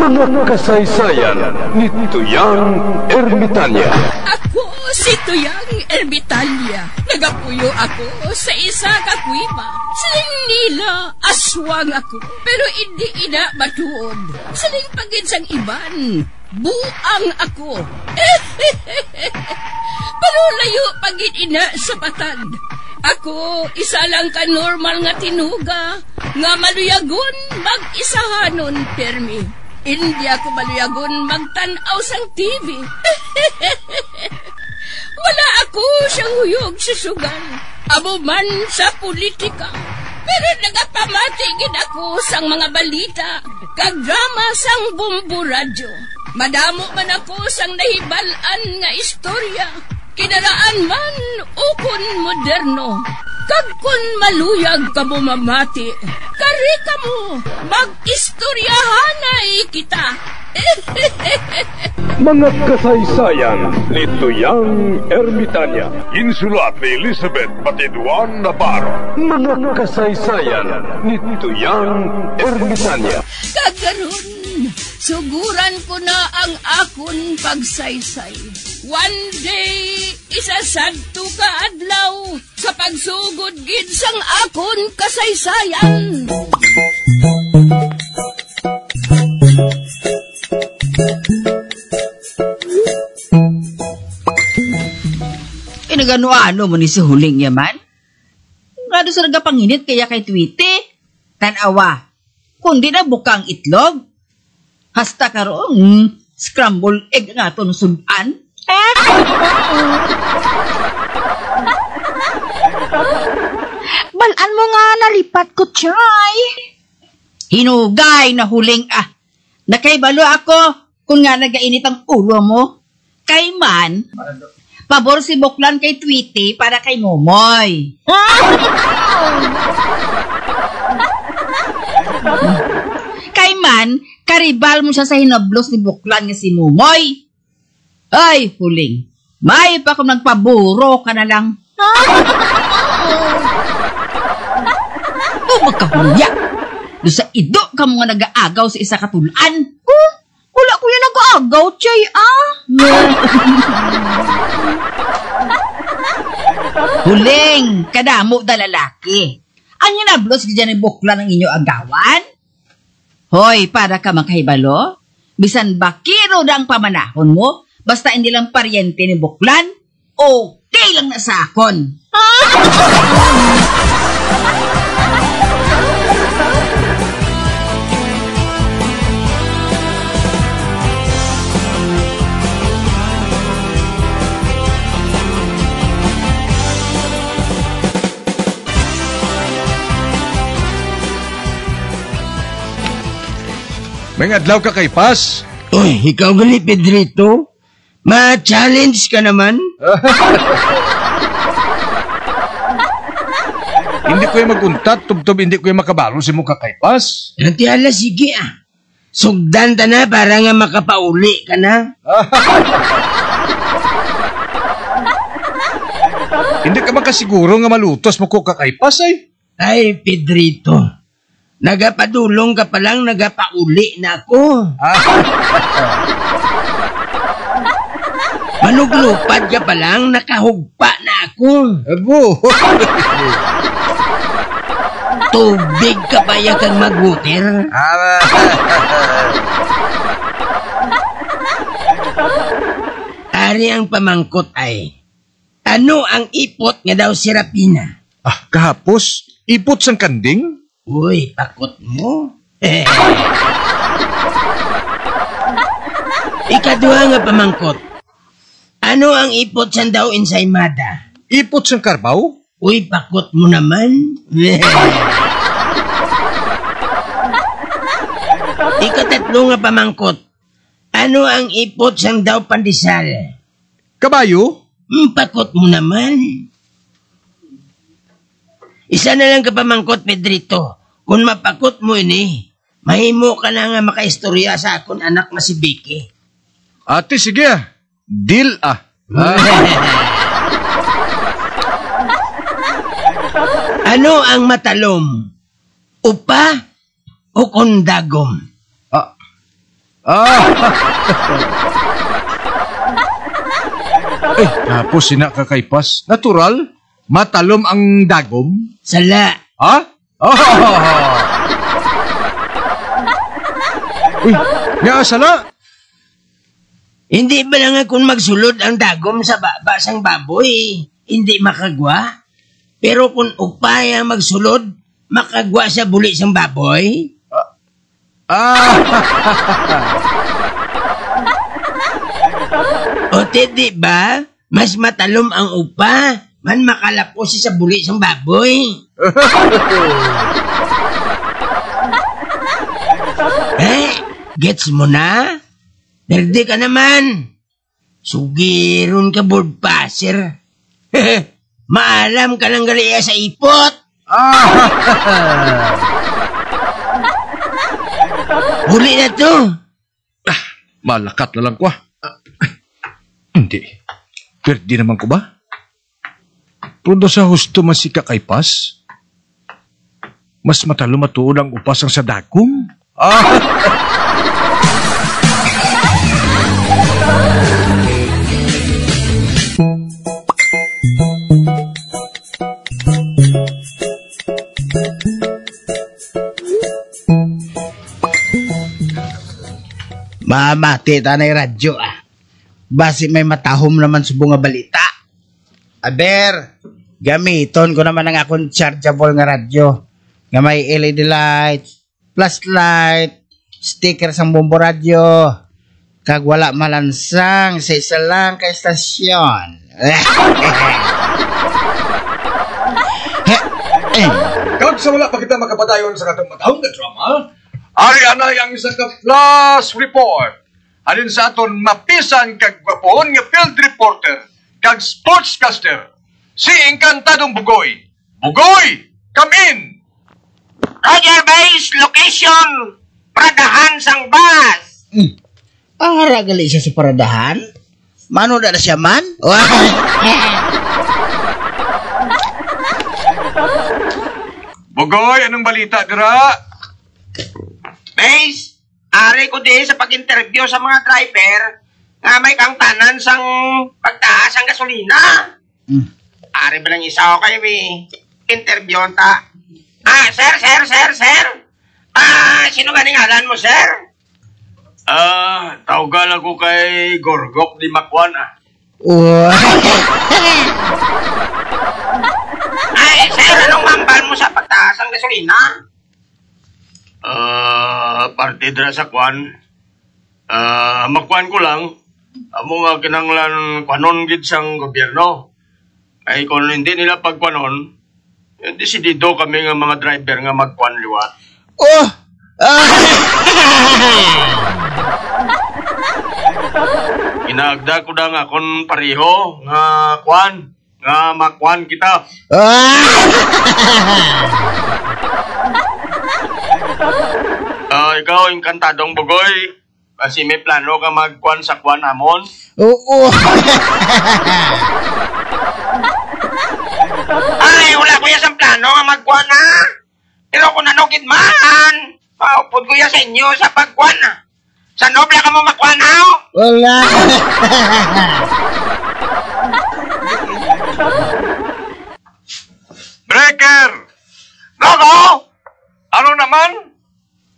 Mga kasaysayan ni Tuyang Ermitanya. Ako si Tuyang Ermitanya. Nagapuyo ako sa isa ka kuiba. Siling nila, aswang ako. Pero hindi ina matuod. Siling pagin sang iban, buang ako. Pero layo pagin ina sa patad. Ako, isa lang ka normal nga tinuga, nga maluyagon mag-isahanon, permi. Hindi ako maluyagon magtanaw sang TV. Wala ako siyang huyog sa sugal, abo man sa politika. Pero nagapamatigin ako sang mga balita, kag drama sang Bumbu Radyo. Madamo man ako sang nahibalan nga istorya, kinaraan man ukon moderno. Kag kun maluyag ka mo mamati, kari ka mo, mag-istoryahanay kita. Mga kasaysayan ni Tuyang Ermitanya. Insulat ni Elizabeth Batiduan Navarro. Mga kasaysayan ni Tuyang Ermitanya. Kagaron, suguran ko na ang akon pagsaysay. One day, isasadto ka adlaw sa pagsugod gid sang akon kasaysayan. Nagano-ano mo ni si Huling yaman? Nga doon sa nagapanginit kaya kay Tweety? Tanawa, kundi na bukang itlog? Hasta karong scramble egg nga ito nusudan? Balaan mo nga nalipat ko, Chay. Hinugay na Huling Nakaibalo ako kung nga nagainit ang ulo mo. Kay man, pabor si Buklan kay Tweety para kay Momoy. Kay man, karibal mo siya sa hinablos ni Buklan nga si Momoy. Ay, Huling, may pa kung nagpaburo ka na lang. Magkahuya. Doon sa ido ka mo nga nag-aagaw sa isa katulaan. Wala ko yung nag-aagaw, Chay, Huling, kadamo da lalaki. Anya na blos dyan ni Buklan ng inyo agawan? Hoy, para ka makahibalo? Bisan bakiro na ang pamanahon mo, basta hindi lang paryente ni Buklan, okay lang na sakon. May adlaw ka kay Pas? Uy, ikaw gali, Pedrito. Ma-challenge ka naman. Hindi ko yung maguntat, tubtob hindi ko yung makabalo si mukha kay Pas. Nantihala, sige Sugdan ta na para nga makapauli ka na. Hindi ka makasiguro nga malutos mo ko kay Pas ay? Ay, Pedrito. Nagapadulong ka palang, nagapauli na ako. Manuglupad ka palang, nakahugpa na ako. Abo. Tubig ka pa yung kang mag-water. Ari ang pamangkot ay, ano ang ipot nga daw si Rapina? Kahapos, ipot sang kanding? Uy, pakot mo. Ikaduha nga pamangkot. Ano ang ipot sang daw ensaymada? Ipot sang karbaw? Uy, pakot mo naman. Ikatatlo nga pamangkot. Ano ang ipot sang daw pandesal? Kabayo? Pakot mo naman. Isa na lang ka pamangkot, Pedrito. Kung mapakot mo ini, mahimo ka na nga makaistorya sa akon anak nga si Vicky. Ate, sige Deal Ano ang matalom? Upa o kondagom? Tapos sina kakaypas. Natural? Matalom ang dagom? Sala. Ha? Uy, nga sala? Hindi ba lang kung magsulod ang dagom sa basang baboy, hindi makagwa? Pero kung upay ang magsulod, makagwa sa buli sang baboy? O di ba? Mas matalom ang upa, man makalapos sa buli sang baboy. Gets mo na? Berde ka naman. Sugiron ka, board passer. Maalam ka lang galiya sa ipot. Huli na to. Malakat na lang ko. Hindi. Pwede naman ko ba? Pero sa husto man si kakaypas, mas matalo matuon ang upas ang sa dagom. Mamati tanay radyo Basi may matahom naman sa bunga balita. Aber, gamiton ko naman ang akong chargeable nga radyo. Nga may LED light, flashlight, sticker sang bumbo radyo. Kag wala malansang sa isa lang ka estasyon. Kag sa wala pa kita makapadayon sa katong matahong na drama, ari anay ang isa ka flash report. Alin sa aton mapisan kag gwapon nga field reporter kag sportscaster, si Encantadong Bugoy. Bugoy, come in! Roger Base, location, Paradahan sang bus. Ragali siya sa paradahan? Mano na siya man? Bugoy, anong balita dira? Base, ari ko din sa pag-interview sa mga driver nga may kangtanan sang pagtaas ang gasolina. Ari ba lang isa ko kayo interview ta? Sir. Sino ba ngalan mo, sir? Tawagan ako kay Gorgok di Makwan. Sir, anong mambal mo sa pagtaas ang gasolina? Parte dira sa kwan. Makwan ko lang. Amo nga kinanglan kwanon gid sang gobyerno. Ay kung hindi nila pagkwanon, desidido kami nga mga driver nga magkwan liwat. Inaagda ko na nga kon pareho nga kwan, nga makwan kita. Ikaw, Encantadong Bugoy, kasi may plano ka magkwan sa kwan hamon? Oo. Ay, wala ko yan sa plano nga magkwan ha. Pero kung nanukid man, paupod ko yan sa inyo sa pagkwan ha. Sa nobla ka mo makwan ha? Wala. Breaker! Gogo! Ano naman?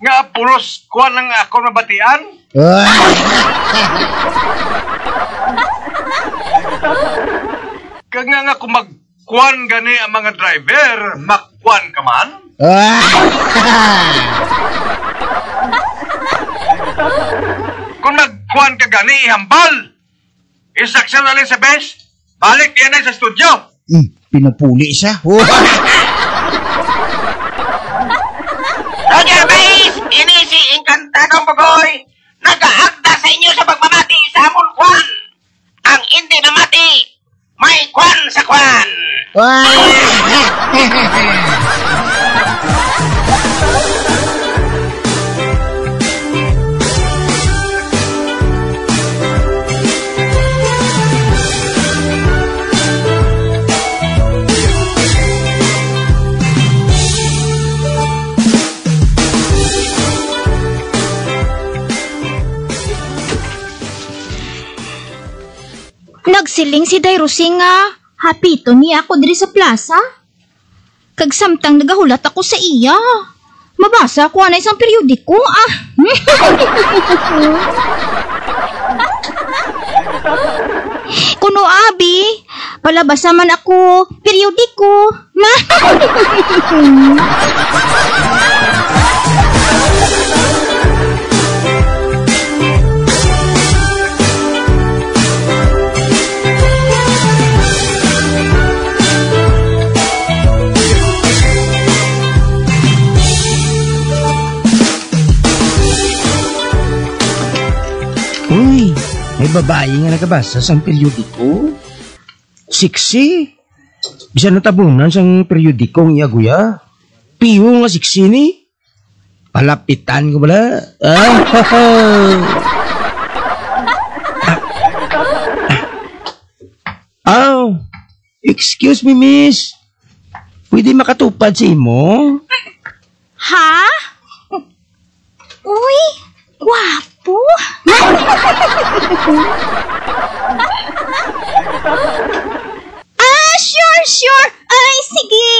Nga puros kwan lang ako nabatian? Kag nga kung magkwan gani ang mga driver, makwan ka man? Kung nagkwan ka gani, ihambal! Isaksyon na lang sa best, balik yan ay sa studio! Pinupuli siya. Roger Base, ini si Encantadong Bugoy. Nag-aagda sa inyo sa pagmamati sa amon kwan. Ang hindi mamati, may kwan sa kwan. Nagsiling si Dairosi nga, hapito niya ako diri sa plaza. Kag samtang nagahulat ako sa iya. Mabasa ko na isang periodiko, Kuno abi, palabasa man ako periodiko. Uy, may babae nga nagabasa sang periodiko. Siksi. Bisa natabunan sang periodikong iaguya. Piyo nga siksi ni. Palapitan ko bala. Excuse me, miss. Pwede makatupad sa imo? Ha? Uy, guwapo. Sure. Ay, sige.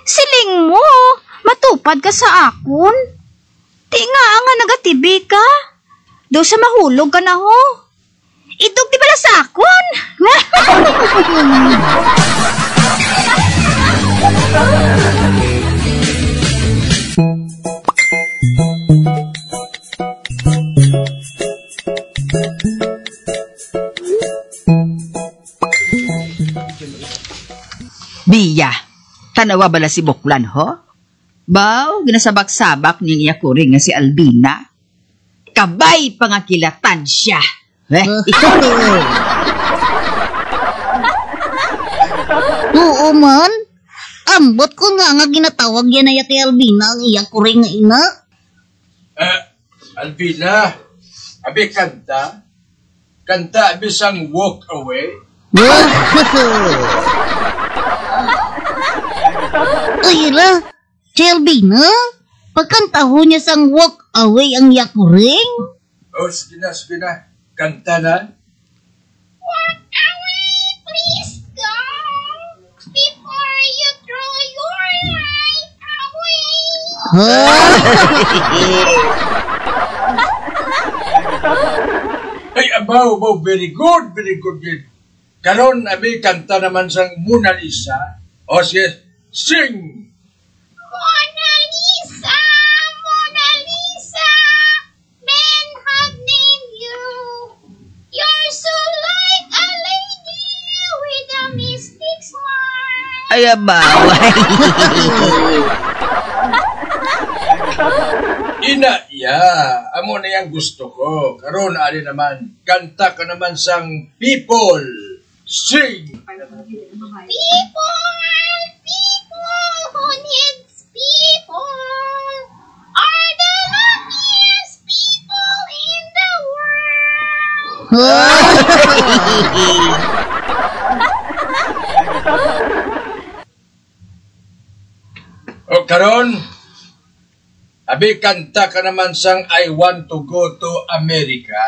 Siling mo, matupad ka sa akon. Di nga nagatibi ka. Do sa mahulog ka na ho. Itog di pala sa akon. Biya, tanawa bala si Buklan, ho? Baw, ginasabak-sabak niyang iyakuring nga si Albina. Kabay pangakilatan siya. Oo man. Ambot ko nga ginatawag yan na yati Albina ang iyang kuring nga ina. Albina, abi kanta? Kanta bisang walk away? Ay ra, si Albina, pagkantaho niya sang walk away ang yakuring. Oh, sige na. Kanta na. Walk away, please go, before you throw your life away. Ay, abaw, very good. Karon, abi kanta naman sang Mona Lisa. O, sige, sing! Mona Lisa, men have named you. You're so like a lady with a mystic smile. Ay, abaway. Amo na yung gusto ko. Karon, ali naman, kanta ka naman sang people. Sing! People who needs people are the luckiest people in the world. O karon, abi kanta ka naman sang I want to go to America.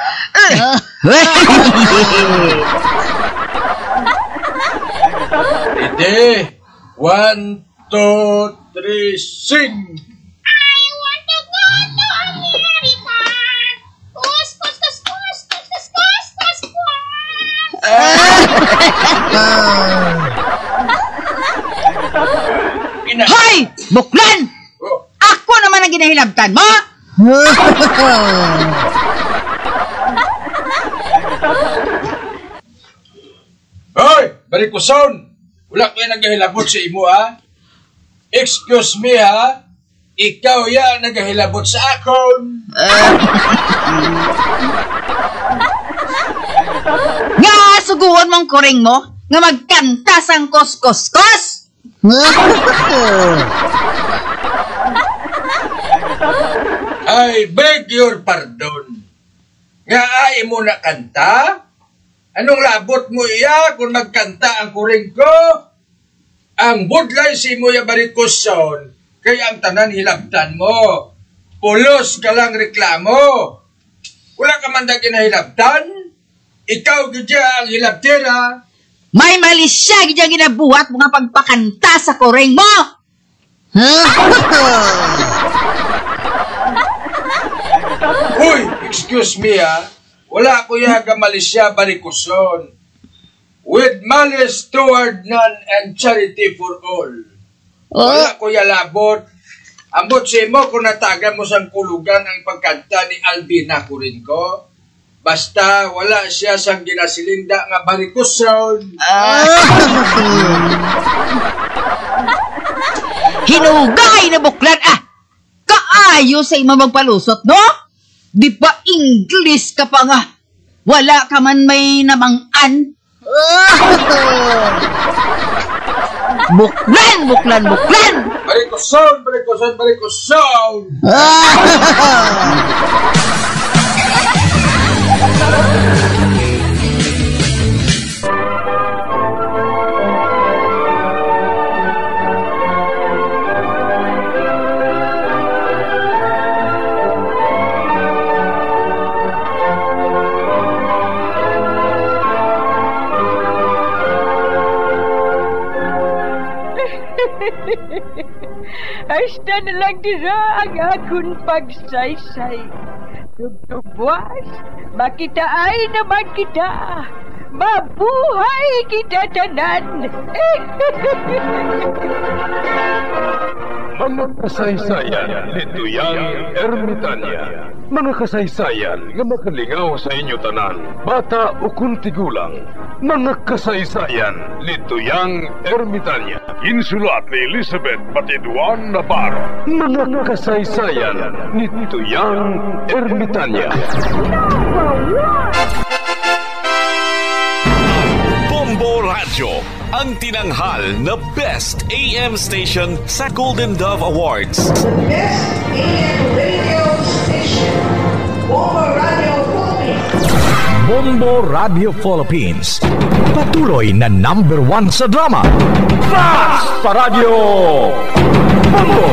Ide, 1, 2, 3, sing! I want to go to America. Kus. Hoy! Buklan! Oh, Ako naman ang ginahilabtan mo! hoy! Barikuson! Wala ko yung naghahilabot sa imo, ha? Excuse me, ha? Ikaw yan naghahilabot sa akon. Nga suguon mong kuring mo nga magkanta sang kos-kos-kos! I beg your pardon. Nga ay mo na kanta? Anong labot mo iya kung magkanta ang kuring ko? Ang budlay si mo ya barikuson, kaya ang tanan hilabtan mo. Pulos ka lang reklamo. Wala ka man na ginahilabtan. Ikaw gidya ang hilabtera. May mali siya gidyang ginabuhat mga pagpakanta sa koreng mo! Uy, excuse me Wala ko yaga malisya barikuson. With malice toward none and charity for all. Wala ko yalabot. Ambot si mo kung nataga mo sang kulugan ang pagkanta ni Albina Kurinko. Basta wala siya sang ginasilinda nga barikuson. Hinugay na buklan Kaayo sa ima magpalusot, no? Di ba English ka pa nga? Wala ka man may namang-an? Buklan! Barikuson! Hasta na lang dira ang akong pagsaysay. Tugtugwas, makitaan naman kita. Mabuhay kita tanan. Mga kasaysayan ni Tuyang Ermitanya. Mga kasaysayan nga makalingaw sa inyo tanan, bata o kuntigulang. Mga kasaysayan ni Tuyang Ermitanya. Insulat ni Elizabeth Batiduan Navarro. Mga kasaysayan ni Tuyang Ermitanya. Bombo Radio, ang tinanghal na Best AM Station sa Golden Dove Awards. Best AM Radio Station, Bombo Radio Philippines. Bombo Radio Philippines, patuloy na #1 sa drama. Fast pa Radio! Bombo!